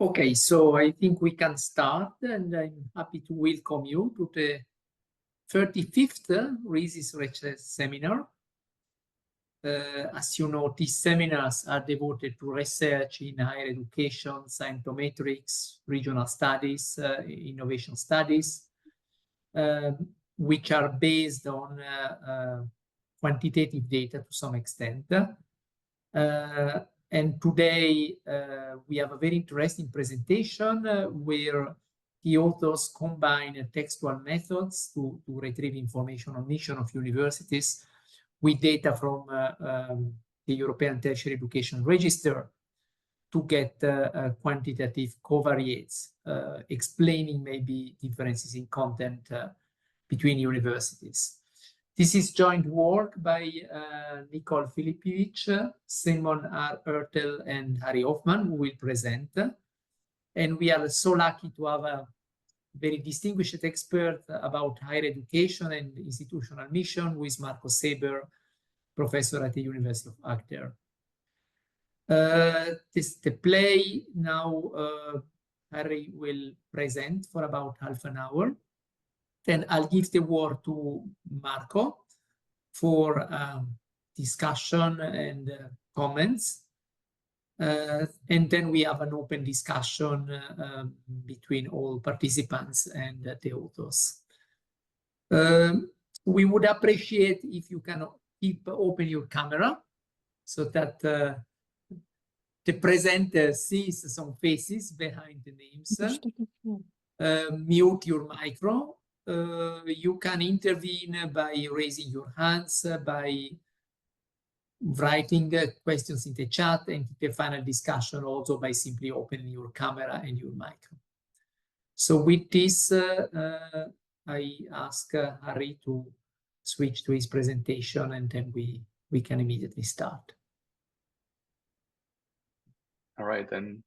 Okay, so I think we can start, and I'm happy to welcome you to the 35th RISIS Research Seminar. As you know, these seminars are devoted to research in higher education, scientometrics, regional studies, innovation studies, which are based on quantitative data to some extent. And today we have a very interesting presentation where the authors combine textual methods to retrieve information on mission of universities with data from the European Tertiary Education Register to get quantitative covariates, explaining maybe differences in content between universities. This is joint work by Nicole Filipovic, Simon R. Ertel, and Harry Hoffmann, who will present. And we are so lucky to have a very distinguished expert about higher education and institutional mission, who is Marco Seeber, professor at the University of Agder. The play now, Harry will present for about half an hour. Then I'll give the word to Marco for discussion and comments. And then we have an open discussion between all participants and the authors. We would appreciate if you can keep open your camera so that the presenter sees some faces behind the names. Mute your micro. You can intervene by raising your hands, by writing questions in the chat, and the final discussion also by simply opening your camera and your micro. So with this, I ask Harry to switch to his presentation, and then we can immediately start. All right, then.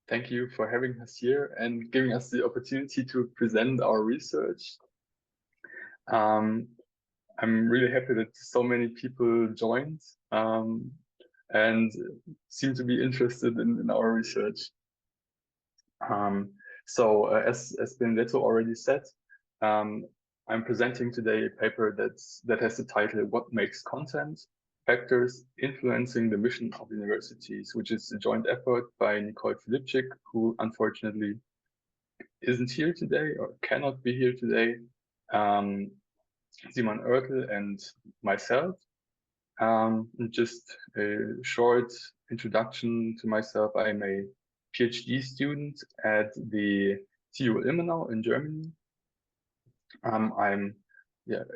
Thank you for having us here and giving us the opportunity to present our research. I'm really happy that so many people joined and seem to be interested in our research. As Benedetto already said, I'm presenting today a paper that has the title, "What Makes Content? Factors Influencing the Mission of Universities," which is a joint effort by Nicole Filipovic, who unfortunately isn't here today or cannot be here today, Simon Ertel, and myself. Just a short introduction to myself. I'm a PhD student at the TU Ilmenau in Germany. I'm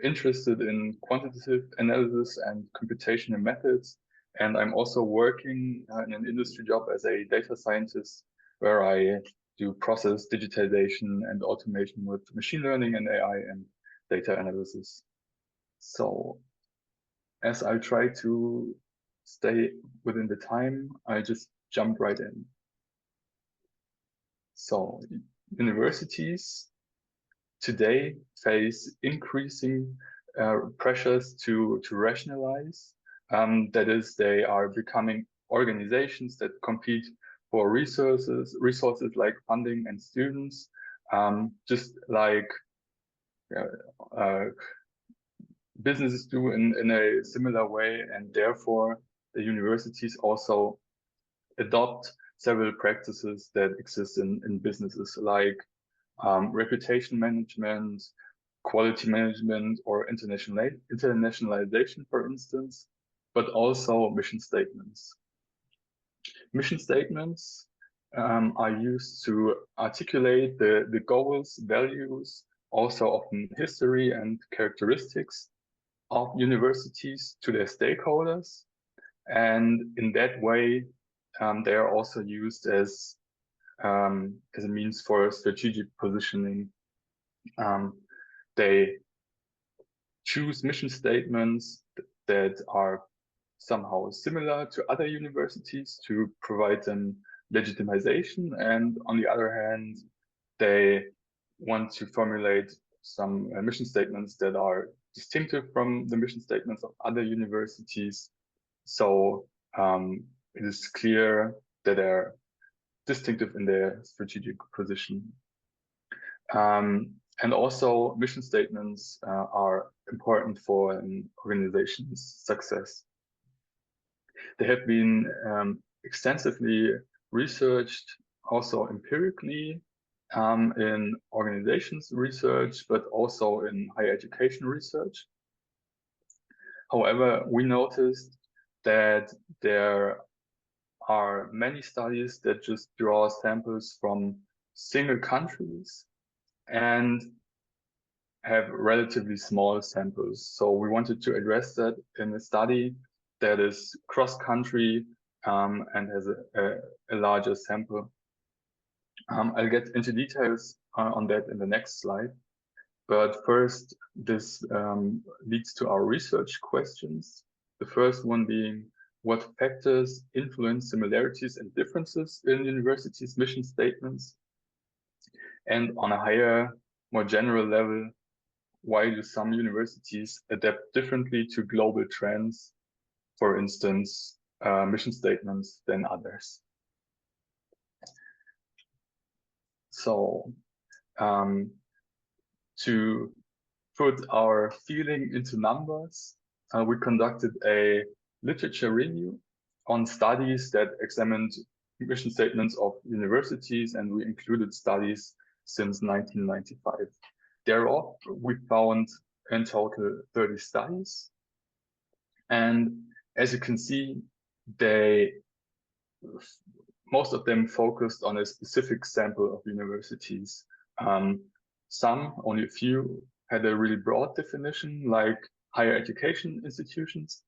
interested in quantitative analysis and computational methods, and I'm also working in an industry job as a data scientist, where I do process digitization and automation with machine learning and AI and data analysis. So as I try to stay within the time, I just jump right in. So universities today face increasing pressures to rationalize. That is, they are becoming organizations that compete for resources like funding and students, just like businesses do in a similar way, and therefore the universities also adopt several practices that exist in businesses, like reputation management, quality management, or internationalization, for instance, but also mission statements. Mission statements are used to articulate the goals, values, also often history and characteristics of universities to their stakeholders. And in that way, they are also used as a means for strategic positioning. They choose mission statements that are somehow similar to other universities to provide them legitimization, and on the other hand, they want to formulate some mission statements that are distinctive from the mission statements of other universities. So it is clear that distinctive in their strategic position. And also mission statements are important for an organization's success. They have been extensively researched also empirically in organizations research, but also in higher education research. However, we noticed that there are many studies that just draw samples from single countries and have relatively small samples. So we wanted to address that in a study that is cross-country and has a larger sample. I'll get into details on that in the next slide. But first, this leads to our research questions. The first one being, what factors influence similarities and differences in universities' mission statements? And on a higher, more general level, why do some universities adapt differently to global trends, for instance, mission statements, than others? So, to put our feeling into numbers, we conducted a literature review on studies that examined mission statements of universities, and we included studies since 1995. Thereof, we found in total 30 studies. And as you can see, most of them focused on a specific sample of universities. Some, only a few, had a really broad definition, like higher education institutions,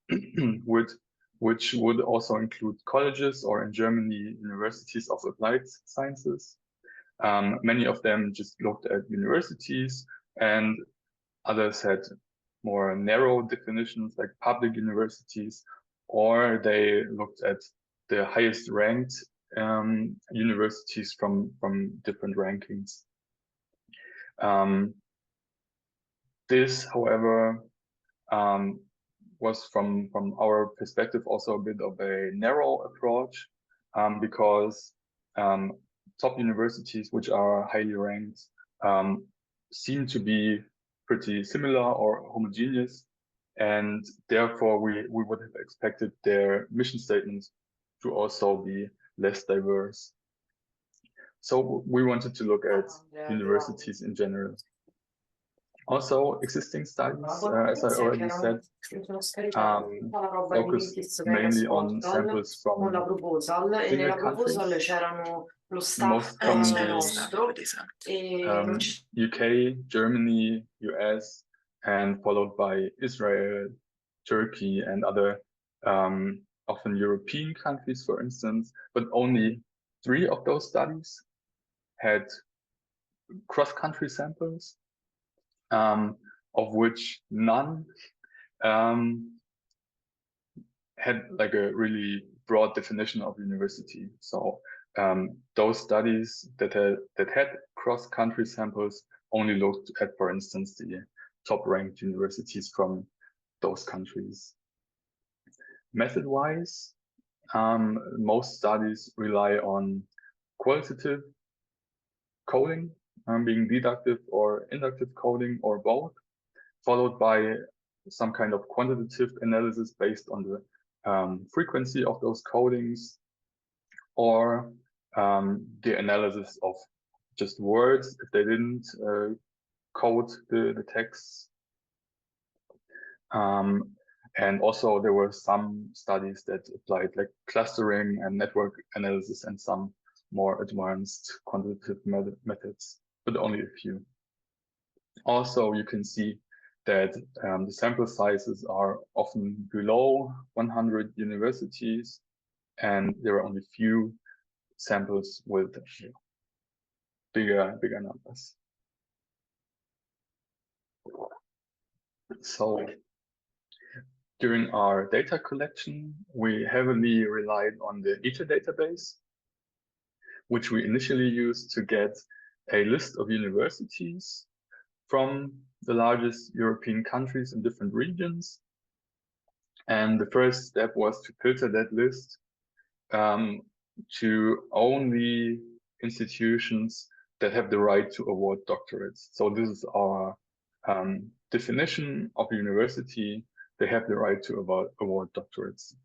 which would also include colleges, or in Germany, universities of applied sciences. Many of them just looked at universities, and others had more narrow definitions like public universities, or they looked at the highest ranked universities from different rankings. This, however, was from our perspective also a bit of a narrow approach, because top universities, which are highly ranked, seem to be pretty similar or homogeneous, and therefore we would have expected their mission statements to also be less diverse. So we wanted to look at universities in general. Also, existing studies, as I already said, focus mainly on samples from single countries, most commonly UK, Germany, US, and followed by Israel, Turkey, and other often European countries, for instance. But only 3 of those studies had cross-country samples, of which none had like a really broad definition of university. So those studies that had cross-country samples only looked at, for instance, the top-ranked universities from those countries. Method-wise, most studies rely on qualitative coding, being deductive or inductive coding, or both, followed by some kind of quantitative analysis based on the frequency of those codings, or the analysis of just words if they didn't code the texts. And also there were some studies that applied like clustering and network analysis and some more advanced quantitative methods, but only a few. Also, you can see that the sample sizes are often below 100 universities, and there are only few samples with bigger numbers. So during our data collection, we heavily relied on the ITER database, which we initially used to get a list of universities from the largest European countries in different regions. And the first step was to filter that list to only institutions that have the right to award doctorates. So this is our definition of a university. They have the right to award doctorates.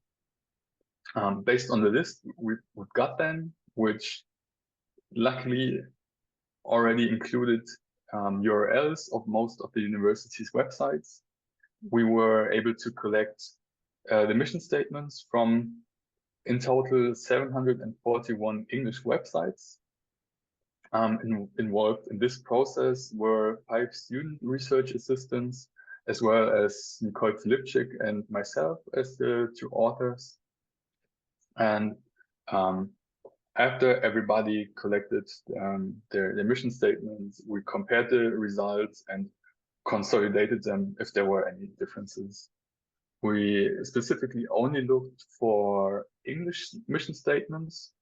Based on the list we've got then, which luckily already included URLs of most of the university's websites, we were able to collect the mission statements from, in total, 741 English websites. Involved in this process were 5 student research assistants, as well as Nicole Filipczyk and myself as the 2 authors. And after everybody collected their mission statements, we compared the results and consolidated them if there were any differences. We specifically only looked for English mission statements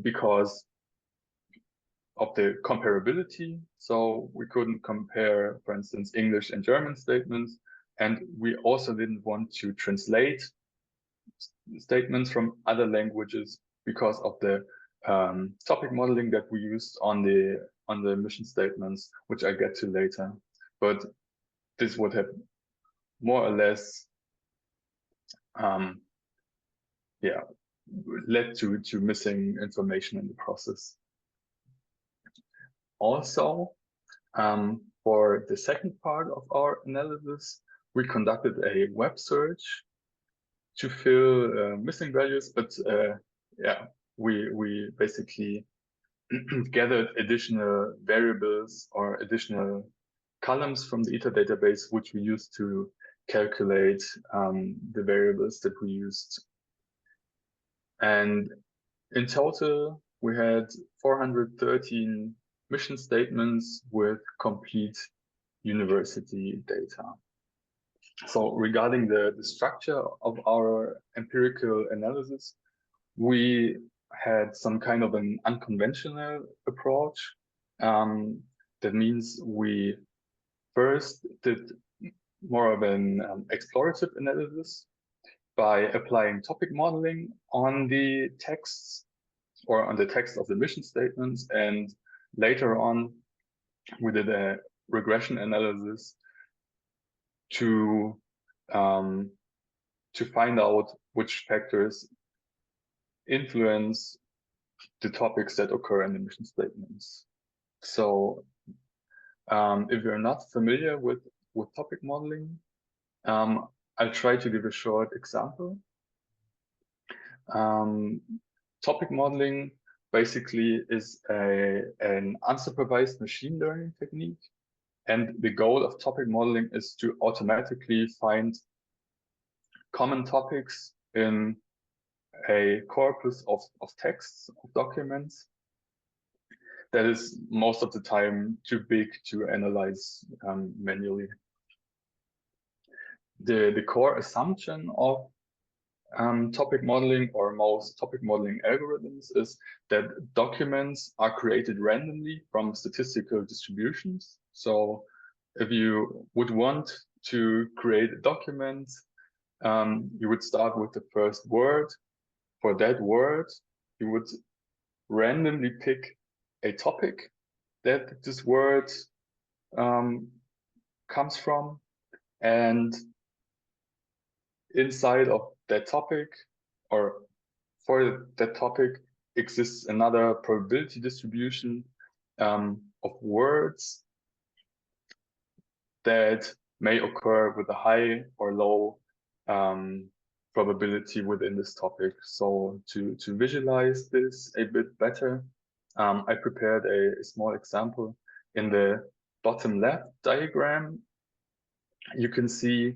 because of the comparability. So we couldn't compare, for instance, English and German statements. And we also didn't want to translate statements from other languages because of the topic modeling that we used on the mission statements, which I get to later. But this would have more or less led to missing information in the process. Also, for the second part of our analysis, we conducted a web search to fill missing values, but we basically gathered additional variables or additional columns from the ITER database, which we used to calculate the variables that we used. And in total, we had 413 mission statements with complete university data. So regarding the structure of our empirical analysis, we had some kind of an unconventional approach. That means we first did more of an explorative analysis by applying topic modeling on the texts or on the text of the mission statements. And later on, we did a regression analysis to find out which factors influence the topics that occur in the mission statements. So if you're not familiar with topic modeling, I'll try to give a short example. Topic modeling basically is an unsupervised machine learning technique. And the goal of topic modeling is to automatically find common topics in a corpus of texts, of documents, that is most of the time too big to analyze manually. The core assumption of topic modeling, or most topic modeling algorithms, is that documents are created randomly from statistical distributions. So if you would want to create a document, you would start with the first word. For that word, you would randomly pick a topic that this word comes from, and inside of that topic, or for that topic, exists another probability distribution of words that may occur with a high or low probability within this topic. So to visualize this a bit better, I prepared a small example. In the bottom left diagram, you can see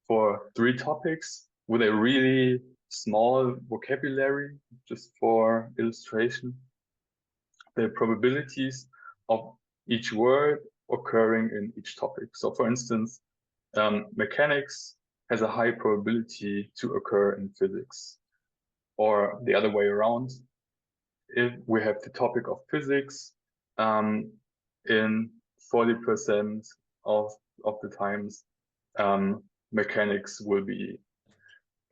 for 3 topics with a really small vocabulary, just for illustration, the probabilities of each word occurring in each topic. So for instance, mechanics has a high probability to occur in physics, or the other way around. If we have the topic of physics, in 40% of the times, mechanics will be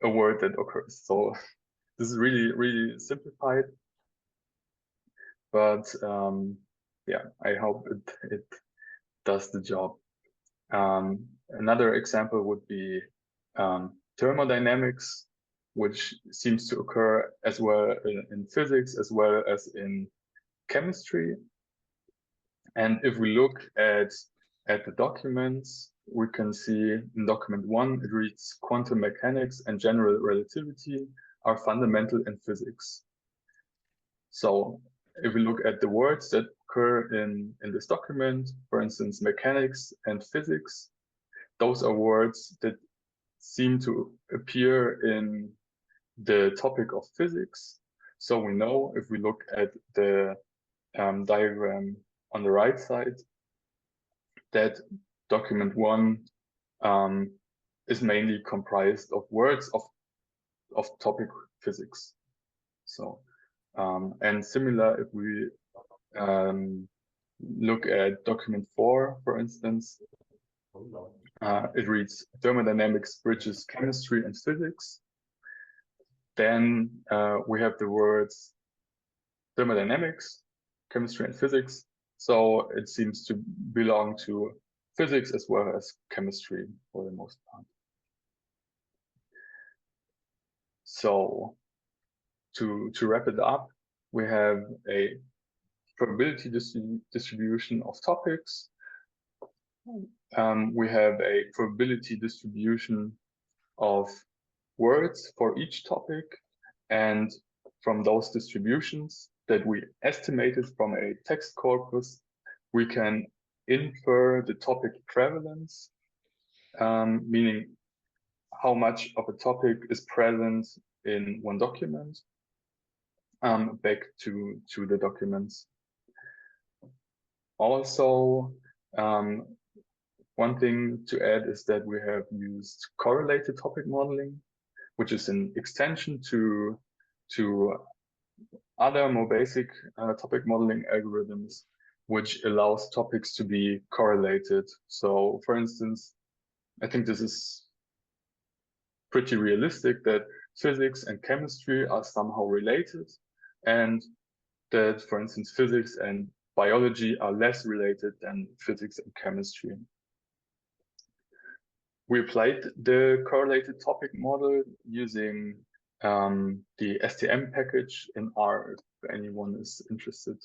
a word that occurs. So this is really simplified, but yeah, I hope it does the job. Another example would be thermodynamics, which seems to occur as well in physics as well as in chemistry. And if we look at the documents, we can see in document 1, it reads quantum mechanics and general relativity are fundamental in physics. So if we look at the words that occur in this document, for instance, mechanics and physics, those are words that seem to appear in the topic of physics. So we know if we look at the diagram on the right side, that document 1 is mainly comprised of words of topic physics. So and similar, if we look at document 4, for instance, it reads thermodynamics bridges chemistry and physics. Then we have the words thermodynamics, chemistry and physics. So it seems to belong to physics as well as chemistry for the most part. So to wrap it up, we have a probability distribution of topics. We have a probability distribution of words for each topic, and from those distributions that we estimated from a text corpus, we can infer the topic prevalence, meaning how much of a topic is present in one document, back to the documents. Also, one thing to add is that we have used correlated topic modeling, which is an extension to other more basic topic modeling algorithms, which allows topics to be correlated. So for instance, I think this is pretty realistic that physics and chemistry are somehow related, and that, for instance, physics and biology are less related than physics and chemistry. We applied the correlated topic model using the STM package in R, if anyone is interested.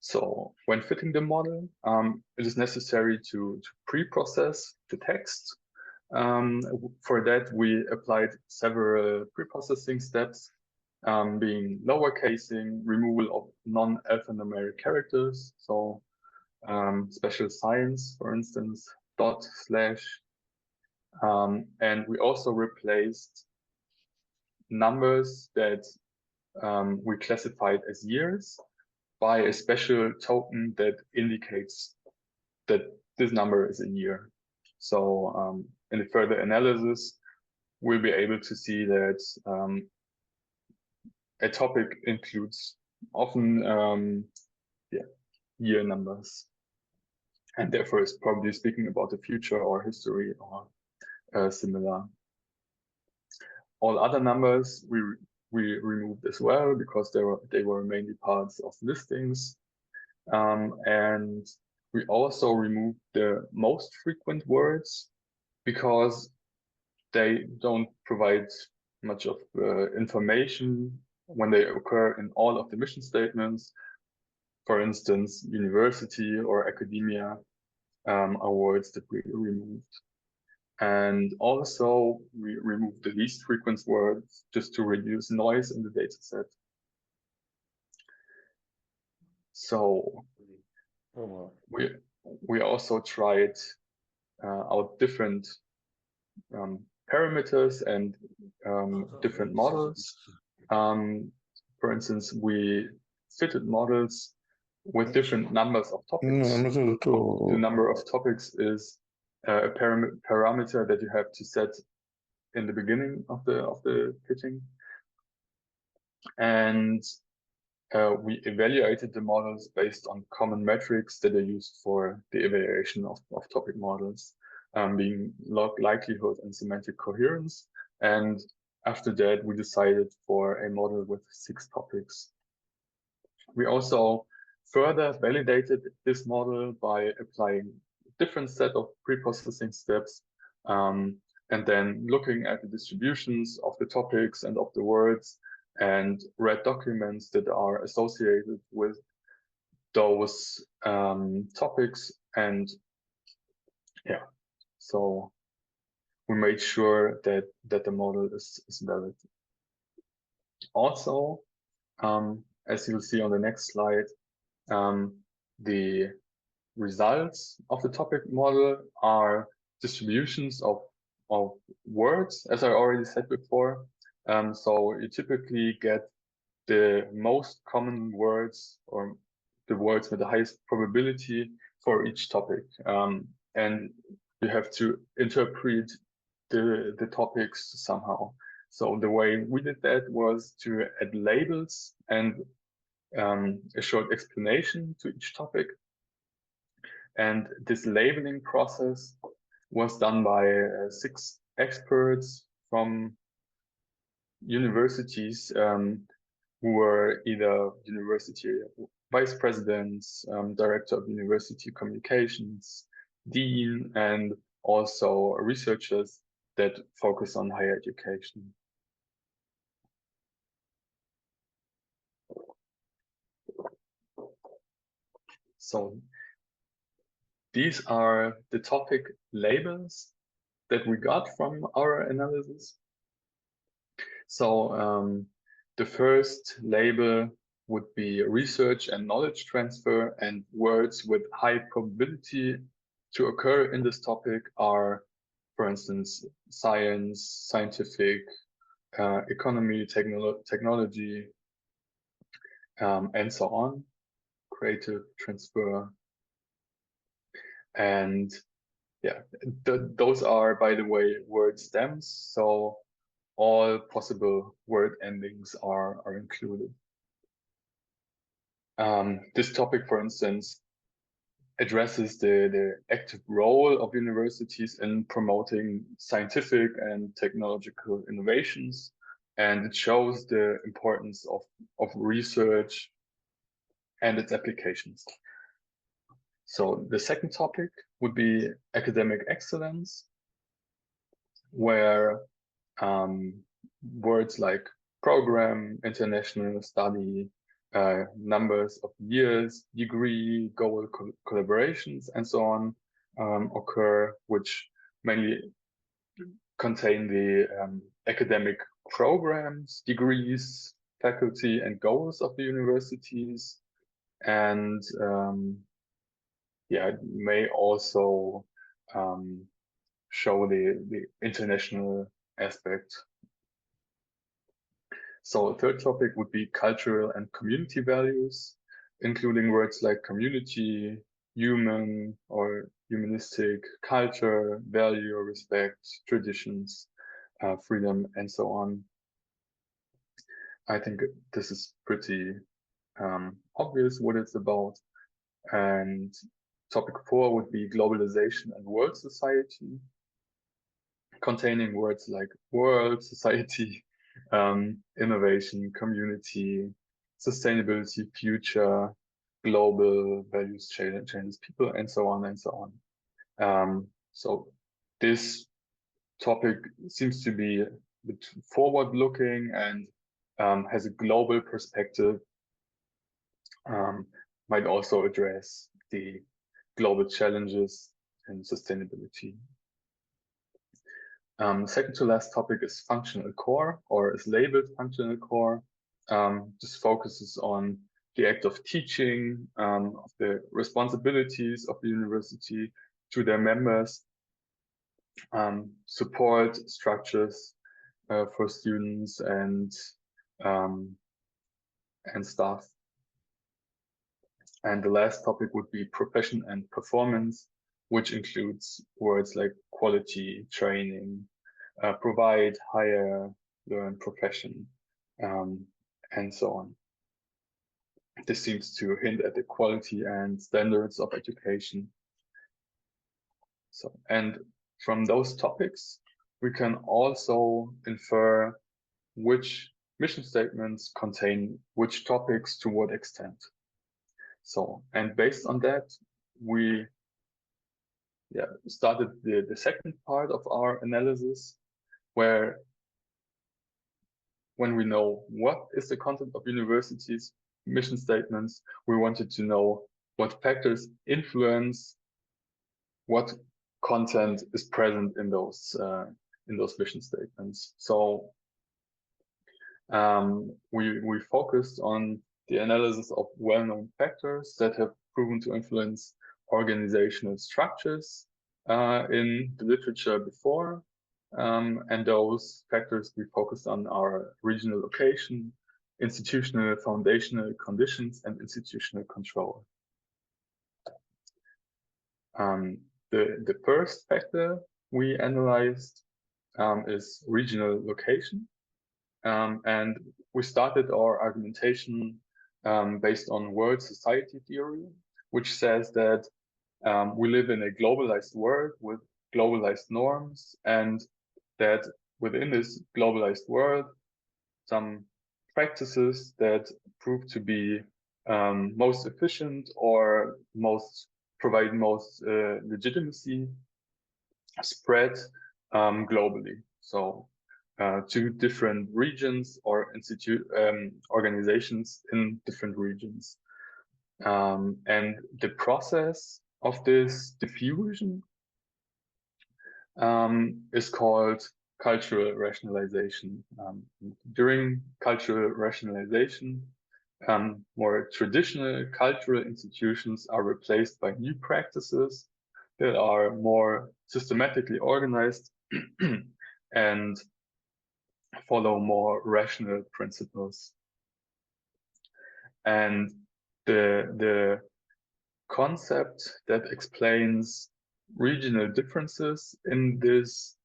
So when fitting the model, it is necessary to pre-process the text. For that, we applied several pre-processing steps, being lowercasing, removal of non-alphanumeric characters, so special signs, for instance, dot, slash, and we also replaced numbers that we classified as years by a special token that indicates that this number is a year. So in the further analysis, we'll be able to see that a topic includes often year numbers, and therefore is probably speaking about the future or history or similar. All other numbers we removed as well because they were mainly parts of listings, and we also removed the most frequent words because they don't provide much of information when they occur in all of the mission statements. For instance, university or academia are words that we removed. And also we removed the least frequent words just to reduce noise in the data set. So we also tried out different parameters and different models. For instance, we fitted models with different numbers of topics. The number of topics is a parameter that you have to set in the beginning of the fitting, and we evaluated the models based on common metrics that are used for the evaluation of topic models, being log likelihood and semantic coherence. And after that, we decided for a model with 6 topics. We also further validated this model by applying a different set of pre-processing steps, and then looking at the distributions of the topics and of the words and read documents that are associated with those topics. And yeah, so we made sure that the model is valid. Also, as you'll see on the next slide, the results of the topic model are distributions of words, as I already said before. So you typically get the most common words, or the words with the highest probability for each topic. And you have to interpret the topics somehow. So the way we did that was to add labels and a short explanation to each topic. And this labeling process was done by 6 experts from universities who were either university vice presidents, director of university communications, dean, and also researchers that focus on higher education. So these are the topic labels that we got from our analysis. So the first label would be research and knowledge transfer, and words with high probability to occur in this topic are, for instance, science, scientific, economy, technology, and so on, creative transfer. And yeah, those are, by the way, word stems. So all possible word endings are included. This topic, for instance, addresses the active role of universities in promoting scientific and technological innovations, and it shows the importance of research and its applications. So the second topic would be academic excellence, where words like program, international study, numbers of years, degree, goal collaborations, and so on occur, which mainly contain the academic programs, degrees, faculty, and goals of the universities. And yeah, it may also show the international aspect. So a third topic would be cultural and community values, including words like community, human or humanistic, culture, value, respect, traditions, freedom, and so on. I think this is pretty obvious what it's about. And topic 4 would be globalization and world society, containing words like world, society, innovation, community, sustainability, future, global, values, changes, people, and so on and so on. So this topic seems to be a bit forward-looking and has a global perspective, might also address the global challenges and sustainability. Second to last topic is functional core, or is labeled functional core. This focuses on the act of teaching, of the responsibilities of the university to their members, support structures for students and staff. And the last topic would be profession and performance, which includes words like quality, training, provide, hire, learn, profession, and so on. This seems to hint at the quality and standards of education. So, and from those topics, we can also infer which mission statements contain which topics to what extent. So, and based on that, we started the second part of our analysis, where when we know what is the content of universities' mission statements, we wanted to know what factors influence what content is present in those mission statements. So we focused on the analysis of well-known factors that have proven to influence organizational structures in the literature before. And those factors we focused on are regional location, institutional foundational conditions, and institutional control. The first factor we analyzed is regional location. And we started our argumentation based on world society theory, which says that we live in a globalized world with globalized norms, and that within this globalized world, some practices that prove to be most efficient or provide most legitimacy spread globally. So to different regions or organizations in different regions. And the process of this diffusion is called cultural rationalization. During cultural rationalization, more traditional cultural institutions are replaced by new practices that are more systematically organized and follow more rational principles. And the concept that explains regional differences in this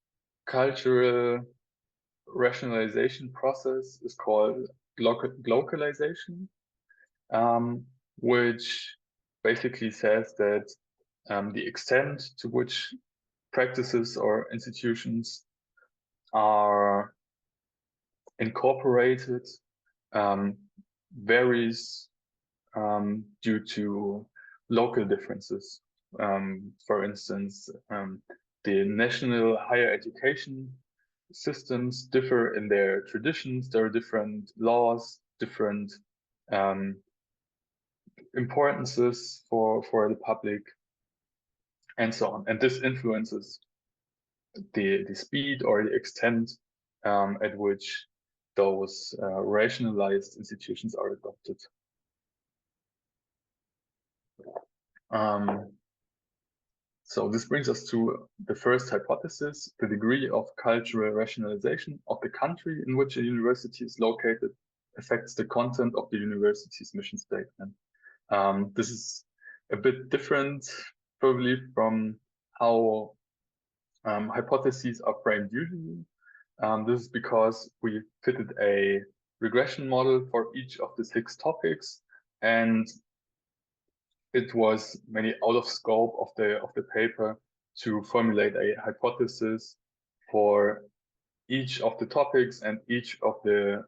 cultural rationalization process is called localization, which basically says that the extent to which practices or institutions are incorporated varies due to local differences. For instance, the national higher education systems differ in their traditions. There are different laws, different importances for the public, and so on. And this influences the speed or the extent at which those rationalized institutions are adopted. So this brings us to the first hypothesis: the degree of cultural rationalization of the country in which a university is located affects the content of the university's mission statement. This is a bit different, probably, from how hypotheses are framed usually. This is because we fitted a regression model for each of the 6 topics, and it was maybe out of scope of the paper to formulate a hypothesis for each of the topics and each of the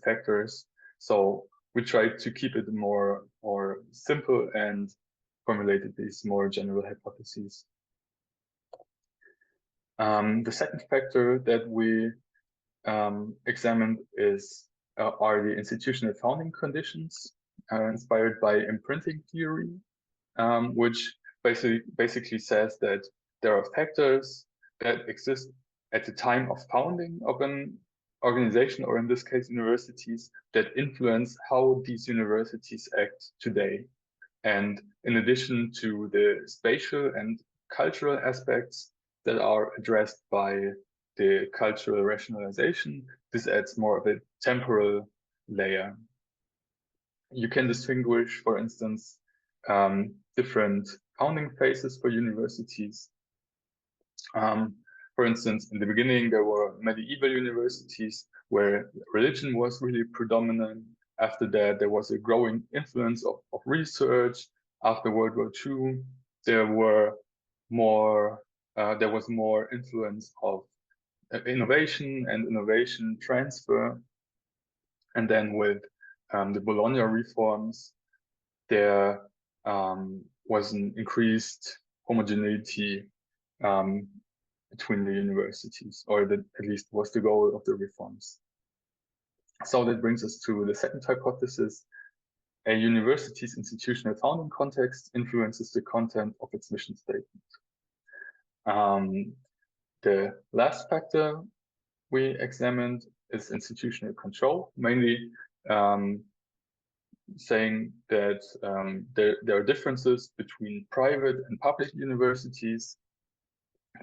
factors. So we tried to keep it more simple and formulated these more general hypotheses. The second factor that we examined are the institutional founding conditions inspired by imprinting theory, which basically says that there are factors that exist at the time of founding of an organization, or in this case universities, that influence how these universities act today. And in addition to the spatial and cultural aspects that are addressed by the cultural rationalization, this adds more of a temporal layer. You can distinguish, for instance, different founding phases for universities. For instance, in the beginning, there were medieval universities where religion was really predominant. After that, there was a growing influence of research. After World War II, there was more influence of innovation and innovation transfer. And then with the Bologna reforms, there was an increased homogeneity between the universities, or that at least was the goal of the reforms. So that brings us to the second hypothesis. A university's institutional founding context influences the content of its mission statement. The last factor we examined is institutional control, mainly saying that there are differences between private and public universities.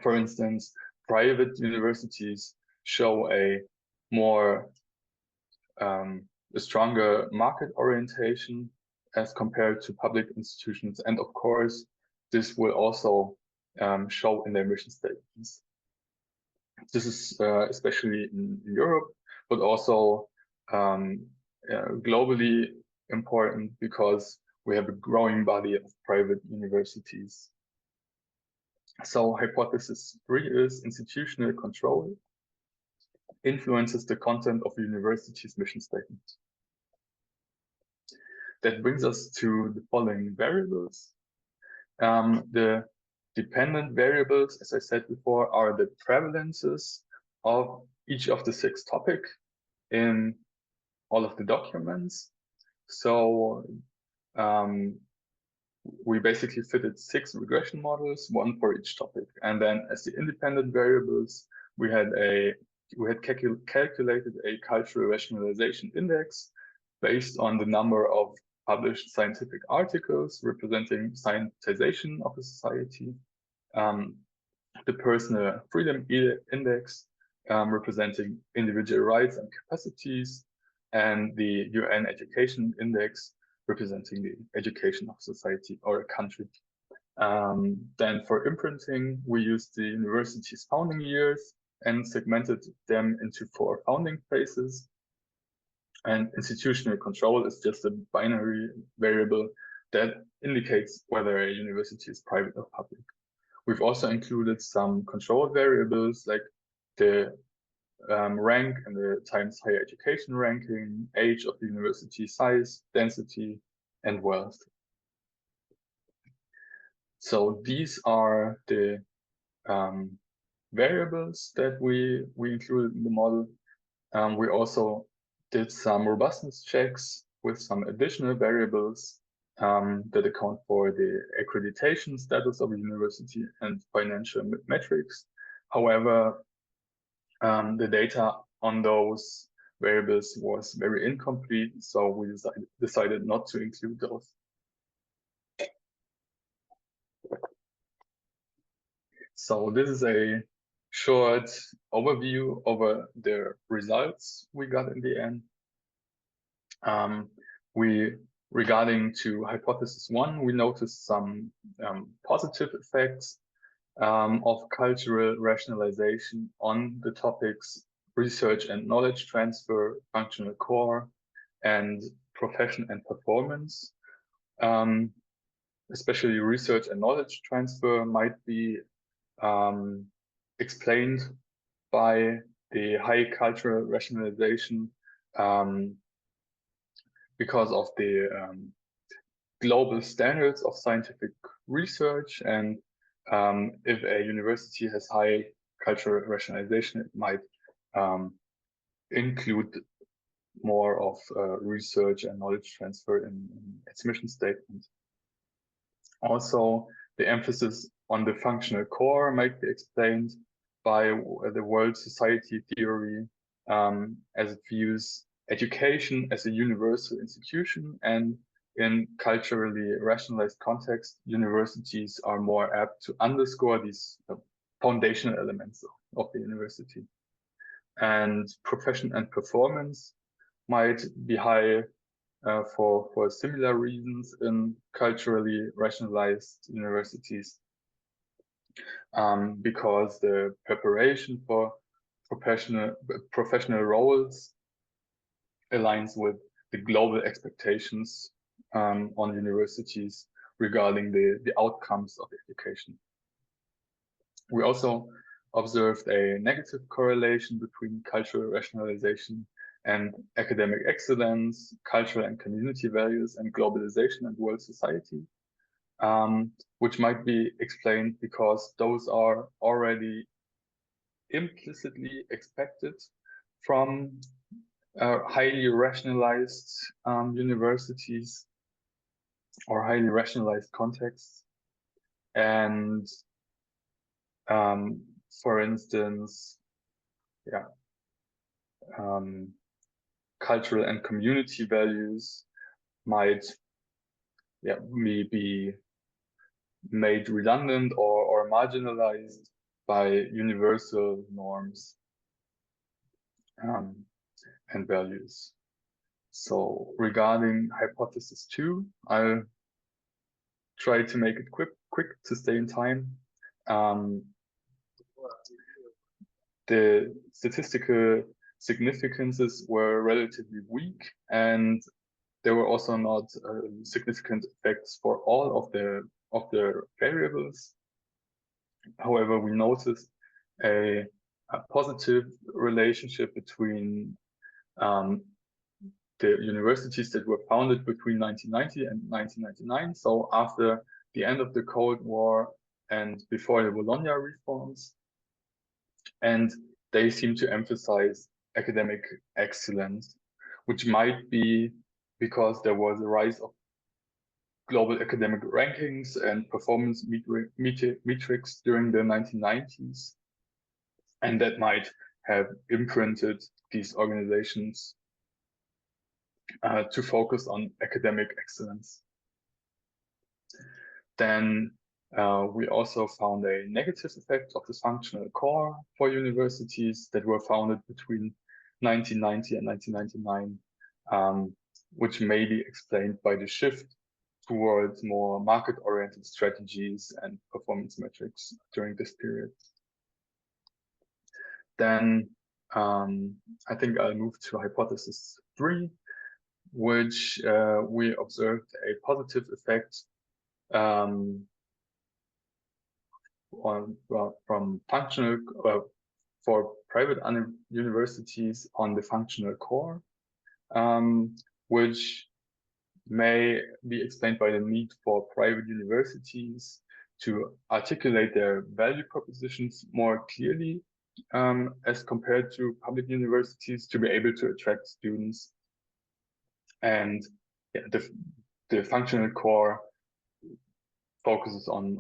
For instance, private universities show a more a stronger market orientation as compared to public institutions, and of course, this will also show in their mission statements. This is especially in Europe, but also globally important because we have a growing body of private universities. So hypothesis 3 is institutional control influences the content of the university's mission statement. That brings us to the following variables. The dependent variables, as I said before, are the prevalences of each of the 6 topics in all of the documents. So we basically fitted 6 regression models, 1 for each topic. And then as the independent variables, we had calculated a cultural rationalization index based on the number of published scientific articles representing scientization of a society, the personal freedom index representing individual rights and capacities, and the UN education index representing the education of society or a country. Then for imprinting, we used the university's founding years and segmented them into 4 founding phases. And institutional control is just a binary variable that indicates whether a university is private or public. We've also included some control variables like the rank and the Times Higher Education ranking, age of the university, size, density, and wealth. So these are the variables that we included in the model. We also did some robustness checks with some additional variables that account for the accreditation status of a university and financial metrics. However, the data on those variables was very incomplete, so we decided not to include those. So this is a short overview over the results we got in the end. Regarding to hypothesis 1, we noticed some positive effects of cultural rationalization on the topics research and knowledge transfer, functional core, and profession and performance. Especially research and knowledge transfer might be explained by the high cultural rationalization because of the global standards of scientific research. And if a university has high cultural rationalization, it might include more of research and knowledge transfer in its mission statement. Also, the emphasis on the functional core might be explained by the world society theory, as it views education as a universal institution, and in culturally rationalized context, universities are more apt to underscore these foundational elements of the university. And profession and performance might be high for similar reasons in culturally rationalized universities, because the preparation for professional roles aligns with the global expectations on universities regarding the outcomes of education. We also observed a negative correlation between cultural rationalization and academic excellence, cultural and community values, and globalization and world society, which might be explained because those are already implicitly expected from highly rationalized universities or highly rationalized contexts. And for instance, cultural and community values might be made redundant or marginalized by universal norms and values. So regarding hypothesis 2, I'll try to make it quick to stay in time. The statistical significances were relatively weak, and there were also not significant effects for all of the variables. However, we noticed a positive relationship between the universities that were founded between 1990 and 1999. So after the end of the Cold War and before the Bologna reforms. And they seem to emphasize academic excellence, which might be because there was a rise of global academic rankings and performance metrics during the 1990s. And that might have imprinted these organizations to focus on academic excellence. Then we also found a negative effect of the functional core for universities that were founded between 1990 and 1999, which may be explained by the shift towards more market-oriented strategies and performance metrics during this period. Then I think I'll move to hypothesis 3, which we observed a positive effect from functional for private universities on the functional core, which may be explained by the need for private universities to articulate their value propositions more clearly as compared to public universities to be able to attract students. And the functional core focuses on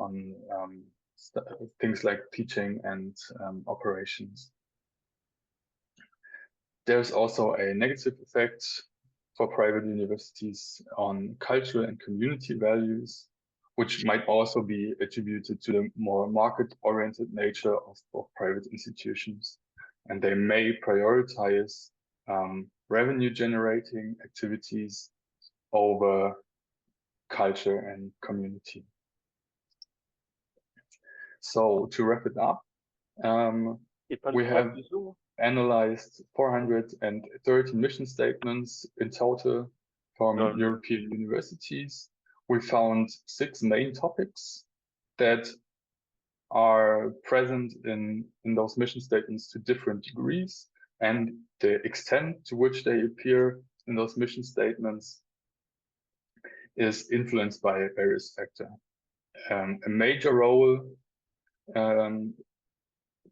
things like teaching and operations. There's also a negative effect for private universities on cultural and community values, which might also be attributed to the more market-oriented nature of private institutions. And they may prioritize revenue-generating activities over culture and community. So to wrap it up, we have analyzed 430 mission statements in total from European universities. We found 6 main topics that are present in those mission statements to different degrees, and the extent to which they appear in those mission statements is influenced by various factors. A major role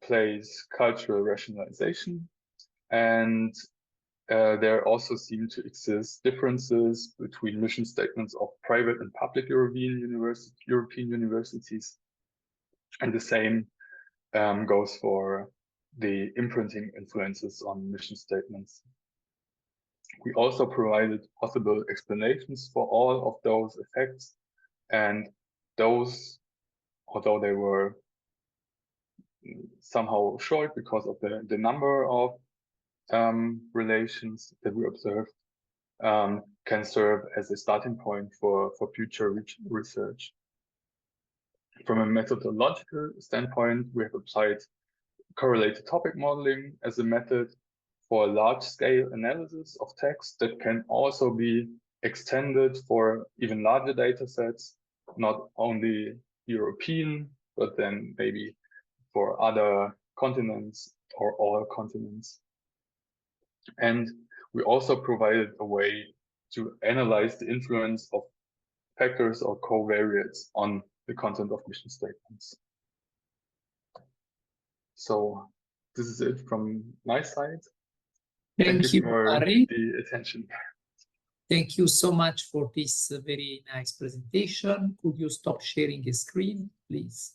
plays cultural rationalization, and there also seem to exist differences between mission statements of private and public European universities, and the same goes for the imprinting influences on mission statements. We also provided possible explanations for all of those effects, and those, although they were somehow short because of the number of relations that we observed, can serve as a starting point for future research. From a methodological standpoint, we have applied correlated topic modeling as a method for large-scale analysis of text that can also be extended for even larger data sets, not only European, but then maybe for other continents or all continents. And we also provided a way to analyze the influence of factors or covariates on the content of mission statements. So this is it from my side. Thank you for Harry. the attention. Thank you so much for this very nice presentation. Could you stop sharing the screen, please?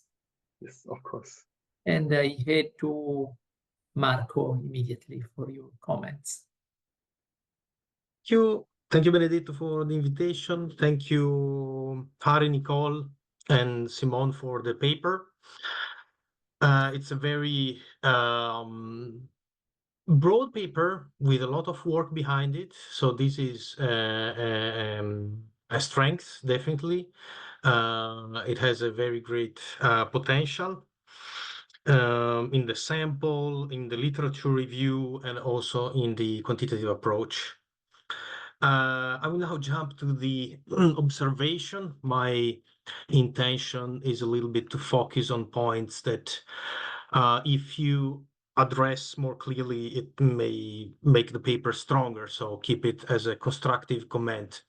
Yes, of course. And I head to Marco immediately for your comments. Thank you, Benedetto, for the invitation. Thank you, Harry, Nicole, and Simone for the paper. It's a very broad paper with a lot of work behind it. So this is a strength, definitely. It has a very great potential in the sample, in the literature review, and also in the quantitative approach. I will now jump to the observation. My intention is a little bit to focus on points that if you address more clearly, it may make the paper stronger. So keep it as a constructive comment.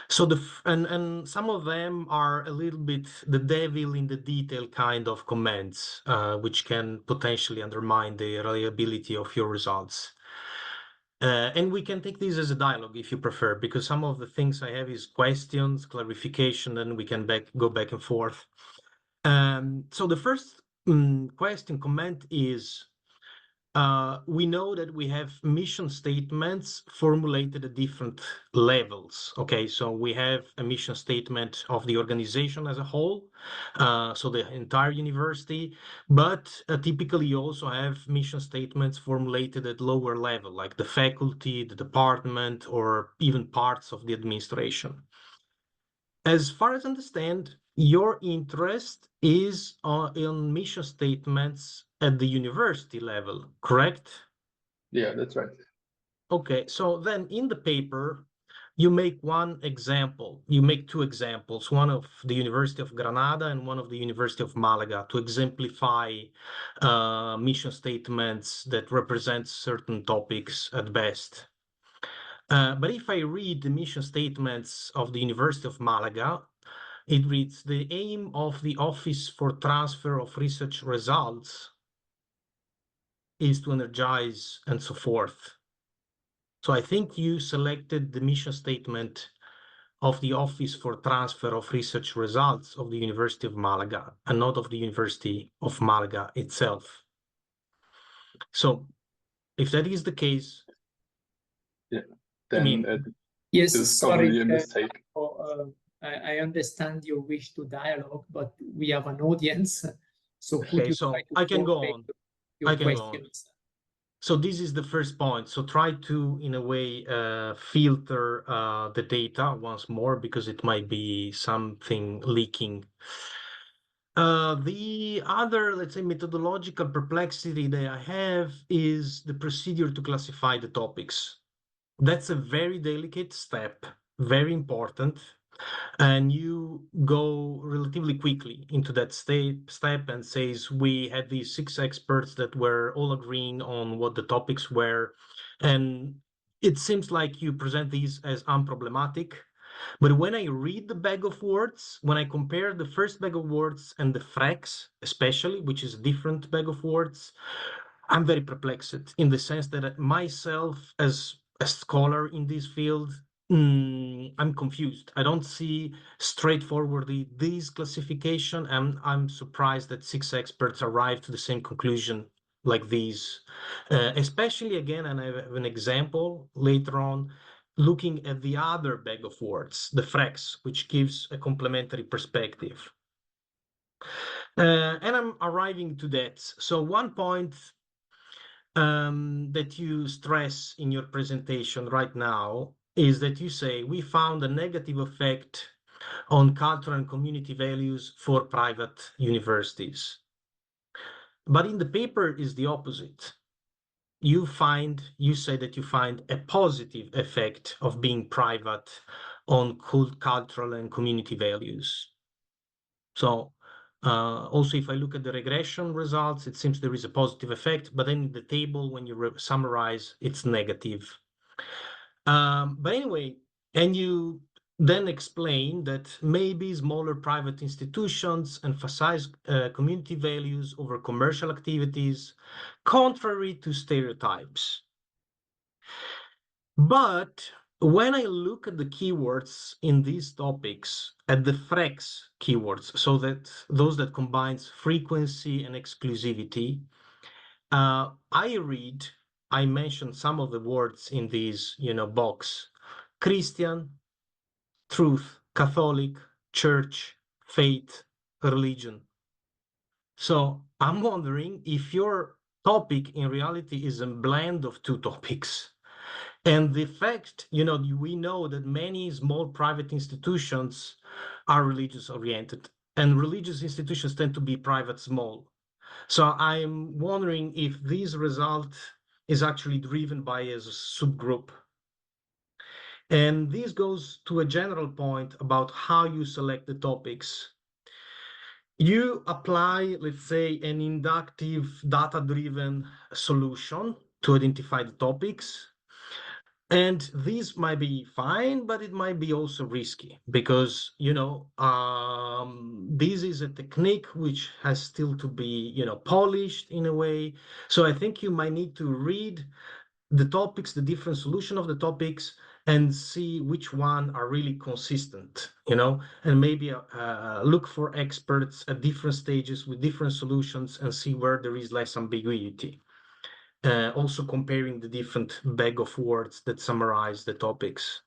So and some of them are a little bit the devil in the detail kind of comments, which can potentially undermine the reliability of your results. And we can take this as a dialogue if you prefer, because some of the things I have is questions, clarification, and we can go back and forth. So the first comment is, we know that we have mission statements formulated at different levels. Okay, so we have a mission statement of the organization as a whole, so the entire university, but typically you also have mission statements formulated at lower level, like the faculty, the department, or even parts of the administration. As far as I understand, your interest is in mission statements at the university level, correct? Yeah, that's right. Okay, so then in the paper, you make one example. You make two examples, one of the University of Granada and one of the University of Malaga, to exemplify mission statements that represent certain topics at best. But if I read the mission statements of the University of Malaga, it reads, the aim of the Office for Transfer of Research Results is to energize and so forth. So I think you selected the mission statement of the Office for Transfer of Research Results of the University of Malaga and not of the University of Malaga itself. So if that is the case, yeah, then yes, this is sorry, probably a mistake. I understand your wish to dialogue, but we have an audience, so could you try to I can go on. Your questions? So this is the first point. So try to, in a way, filter the data once more, because it might be something leaking. The other, let's say, methodological perplexity that I have is the procedure to classify the topics. That's a very delicate step, very important. And you go relatively quickly into that step and says, we had these 6 experts that were all agreeing on what the topics were. And it seems like you present these as unproblematic. But when I read the bag of words, when I compare the first bag of words and the FRAX, especially, which is a different bag of words, I'm very perplexed in the sense that myself, as a scholar in this field, I'm confused. I don't see straightforwardly this classification, and I'm surprised that 6 experts arrived to the same conclusion like these. Especially, again, and I have an example later on, looking at the other bag of words, the FRAX, which gives a complementary perspective. And I'm arriving to that. So one point that you stress in your presentation right now is that you say we found a negative effect on cultural and community values for private universities. But in the paper is the opposite. You say that you find a positive effect of being private on cultural and community values. So Also, if I look at the regression results, it seems there is a positive effect, but then in the table, when you summarize, it's negative. But anyway, and you then explain that maybe smaller private institutions emphasize community values over commercial activities, contrary to stereotypes. But when I look at the keywords in these topics, at the FREX keywords, so that those that combines frequency and exclusivity, I mentioned some of the words in these, box: Christian, truth, Catholic, church, faith, religion. So I'm wondering if your topic in reality is a blend of two topics. And the fact, we know that many small private institutions are religious oriented, and religious institutions tend to be private small. So I'm wondering if this result is actually driven by a subgroup. And this goes to a general point about how you select the topics. You apply, let's say, an inductive data-driven solution to identify the topics. And this might be fine, but it might be also risky because, this is a technique which has still to be, polished in a way. So I think you might need to read the topics, the different solution of the topics, and see which one are really consistent, and maybe look for experts at different stages with different solutions and see where there is less ambiguity. Also comparing the different bag of words that summarize the topics.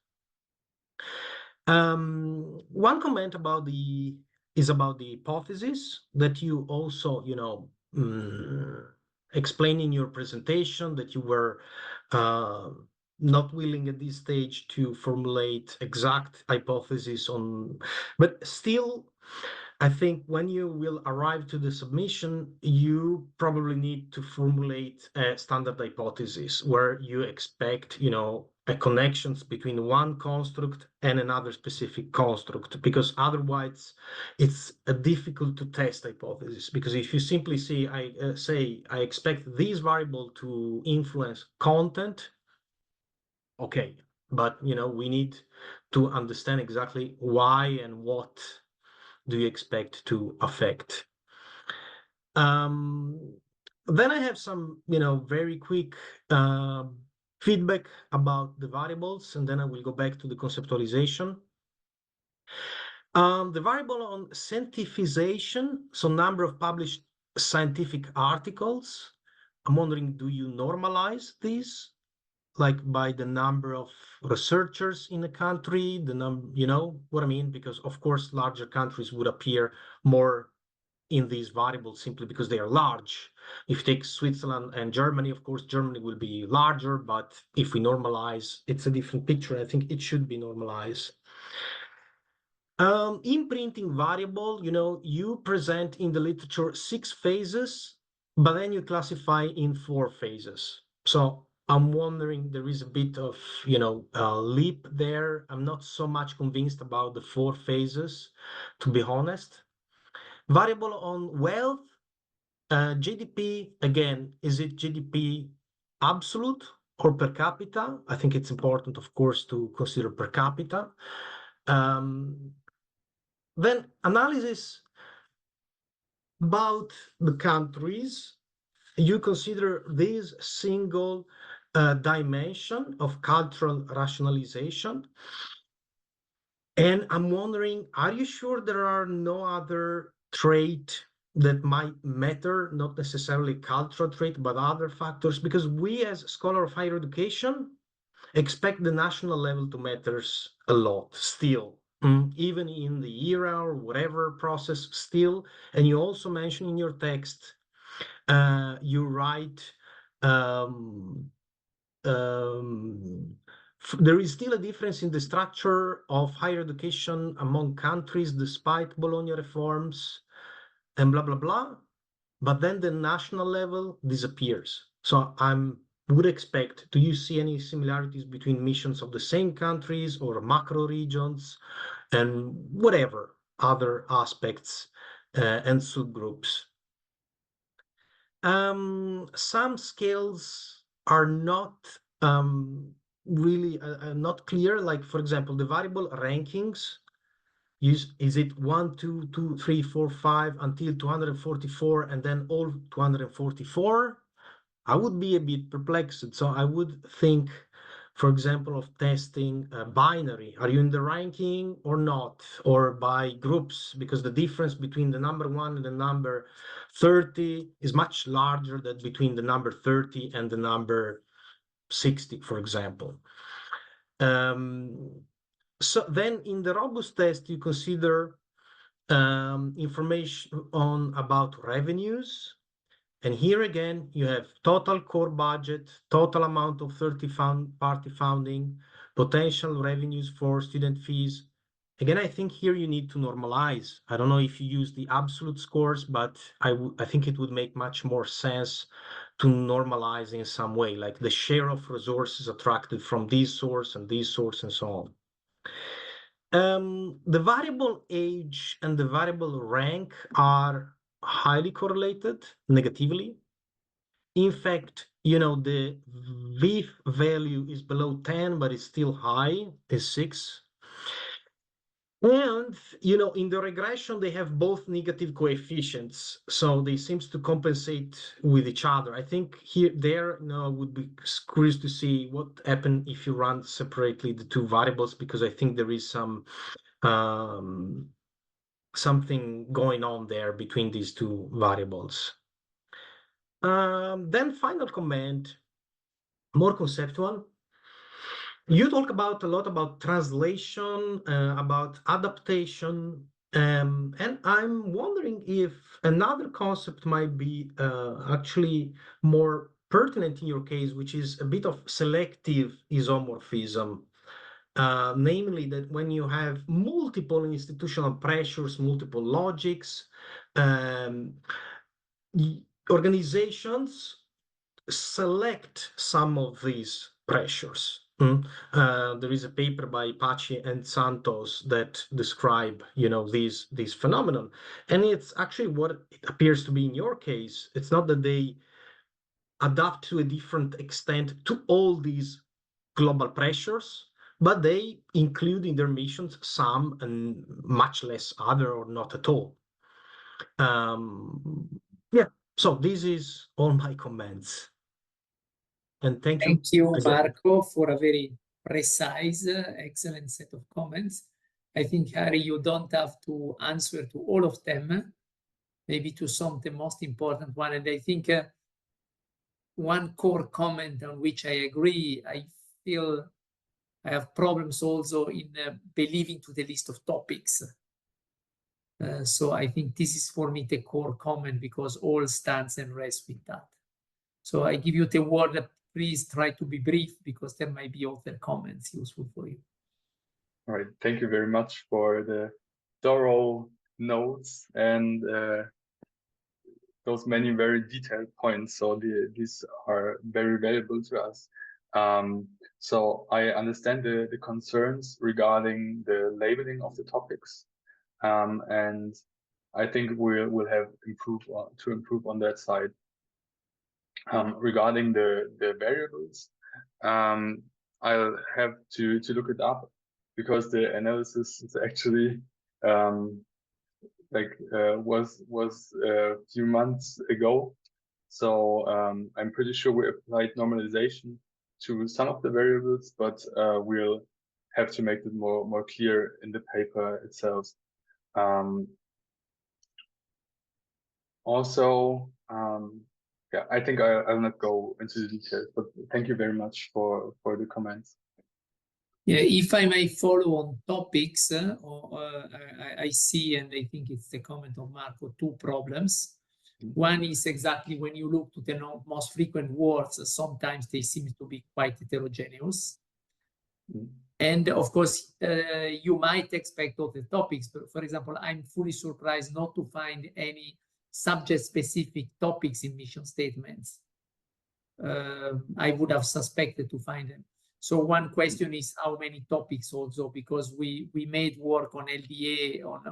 One comment about the hypothesis that you also, explain in your presentation, that you were not willing at this stage to formulate exact hypothesis on, but still, I think when you will arrive to the submission, you probably need to formulate a standard hypothesis where you expect, a connections between one construct and another specific construct, because otherwise it's difficult to test hypothesis. Because if you simply say, I expect this variable to influence content, okay, but we need to understand exactly why and what do you expect to affect. Then I have some, very quick feedback about the variables, and then I will go back to the conceptualization. The variable on scientificization, so number of published scientific articles, I'm wondering, do you normalize this? Like by the number of researchers in the country, the number, you know what I mean? Because of course, larger countries would appear more in these variables simply because they are large. If you take Switzerland and Germany, of course, Germany will be larger, but if we normalize, it's a different picture. I think it should be normalized. Imprinting variable, you present in the literature 6 phases, but then you classify in 4 phases. So I'm wondering, there is a bit of, leap there. I'm not so much convinced about the 4 phases, to be honest. Variable on wealth, GDP, again, is it GDP absolute or per capita? I think it's important, of course, to consider per capita. Then analysis about the countries, you consider this single dimension of cultural rationalization. And I'm wondering, are you sure there are no other trait that might matter, not necessarily cultural trait, but other factors? Because we as scholar of higher education expect the national level to matters a lot still, even in the era or whatever process still. And you also mention in your text, you write, there is still a difference in the structure of higher education among countries despite Bologna reforms and blah, blah, blah. But then the national level disappears. So would expect, do you see any similarities between missions of the same countries or macro regions and whatever other aspects and subgroups. Some scales are not really not clear. Like, for example, the variable rankings. Is it 1, 2, 2, 3, 4, 5 until 244 and then all 244? I would be a bit perplexed. So I would think, for example, of testing a binary. Are you in the ranking or not? Or by groups, because the difference between the number 1 and the number 30 is much larger than between the number 30 and the number 60, for example. So then in the robust test, you consider information about revenues. And here again, you have total core budget, total amount of party funding, potential revenues for student fees. Again, I think here you need to normalize. I don't know if you use the absolute scores, but I think it would make much more sense to normalize in some way, like the share of resources attracted from this source and this source and so on. The variable age and the variable rank are highly correlated negatively. In fact, the VIF value is below 10, but it's still high, is 6. And, in the regression, they have both negative coefficients. So they seems to compensate with each other. I think there would be curious to see what happens if you run separately the two variables, because I think there is something going on there between these two variables. Then final comment, more conceptual. You talk a lot about translation, about adaptation, and I'm wondering if another concept might be actually more pertinent in your case, which is a bit of selective isomorphism. Namely that when you have multiple institutional pressures, multiple logics, organizations select some of these pressures. There is a paper by Pachi and Santos that describe, these phenomenon, and it's actually what it appears to be in your case. It's not that they adapt to a different extent to all these global pressures, but they include in their missions some and much less other or not at all. Yeah, so this is all my comments. And thank you. Thank you, Marco, for a very precise, excellent set of comments. I think, Harry, you don't have to answer to all of them, maybe to some of the most important one. And I think one core comment on which I agree, I feel I have problems also in believing to the list of topics. So I think this is for me the core comment, because all stands and rests with that. So I give you the word. Please try to be brief, because there might be other comments useful for you. All right. Thank you very much for the thorough notes and those many very detailed points. So these are very valuable to us. So I understand the concerns regarding the labeling of the topics, and I think we'll have to improve on that side. Regarding the variables, I'll have to look it up, because the analysis is actually was a few months ago. So I'm pretty sure we applied normalization to some of the variables, but we'll have to make it more clear in the paper itself. Also, yeah, I think I'll not go into the details, but thank you very much for the comments. Yeah, if I may follow on topics, I see, and I think it's the comment of Marco, two problems. One is exactly when you look to the most frequent words, sometimes they seem to be quite heterogeneous. And of course, you might expect other topics, but for example, I'm fully surprised not to find any subject-specific topics in mission statements. I would have suspected to find them. So one question is how many topics also, because we made work on LDA, on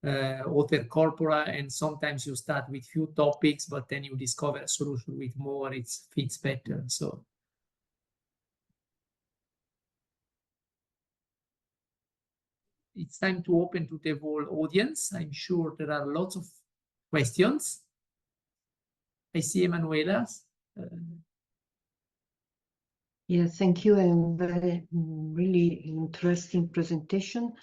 other corpora, and sometimes you start with few topics, but then you discover a solution with more, it fits better. So it's time to open to the whole audience. I'm sure there are lots of questions. I see Emanuela's. Yeah, thank you, and very really interesting presentation.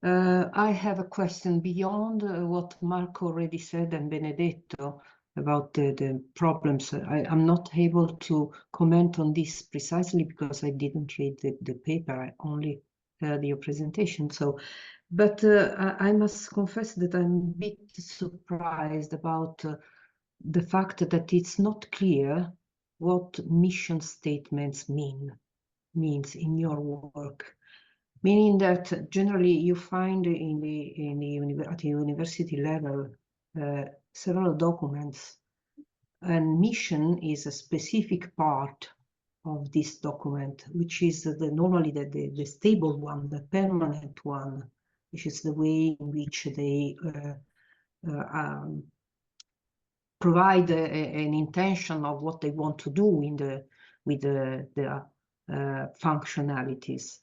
I have a question beyond what Marco already said and Benedetto about the problems. I'm not able to comment on this precisely because I didn't read the paper. I only heard your presentation. So, but I must confess that I'm a bit surprised about the fact that it's not clear what mission statements means in your work, meaning that generally you find at the university level several documents, and mission is a specific part of this document, which is normally the stable one, the permanent one, which is the way in which they provide an intention of what they want to do with the functionalities.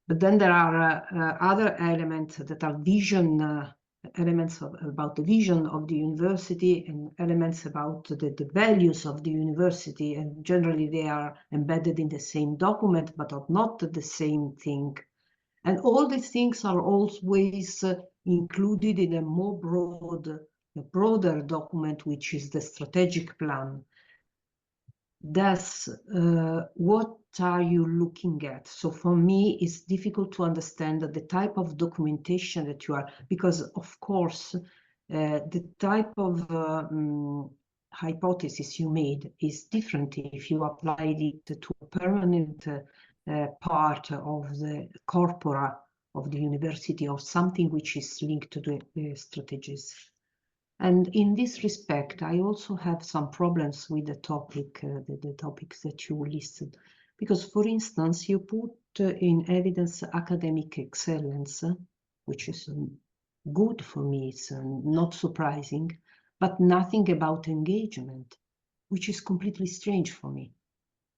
But then there are other elements that are vision elements about the vision of the university, and elements about the values of the university, and generally they are embedded in the same document but are not the same thing. And all these things are always included in a broader document, which is the strategic plan. Thus, what are you looking at? So for me, it's difficult to understand the type of documentation that you are, because of course, the type of hypothesis you made is different if you applied it to a permanent part of the corpora of the university, or something which is linked to the strategies. And in this respect, I also have some problems with the topic, the topics that you listed, because, for instance, you put in evidence academic excellence, which is good for me, it's not surprising, but nothing about engagement, which is completely strange for me,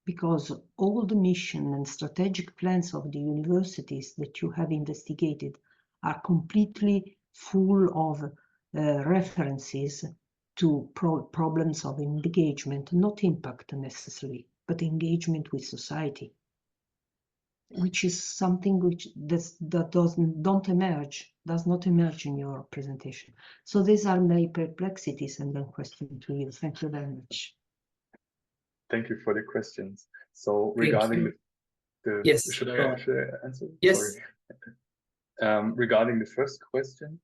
because all the mission and strategic plans of the universities that you have investigated are completely full of references to problems of engagement, not impact necessarily, but engagement with society, which is something which does not emerge in your presentation. So these are my perplexities, and then question to you. Thank you very much. Thank you for the questions. So regarding yes, should I answer? Yes. Sorry. Regarding the first question,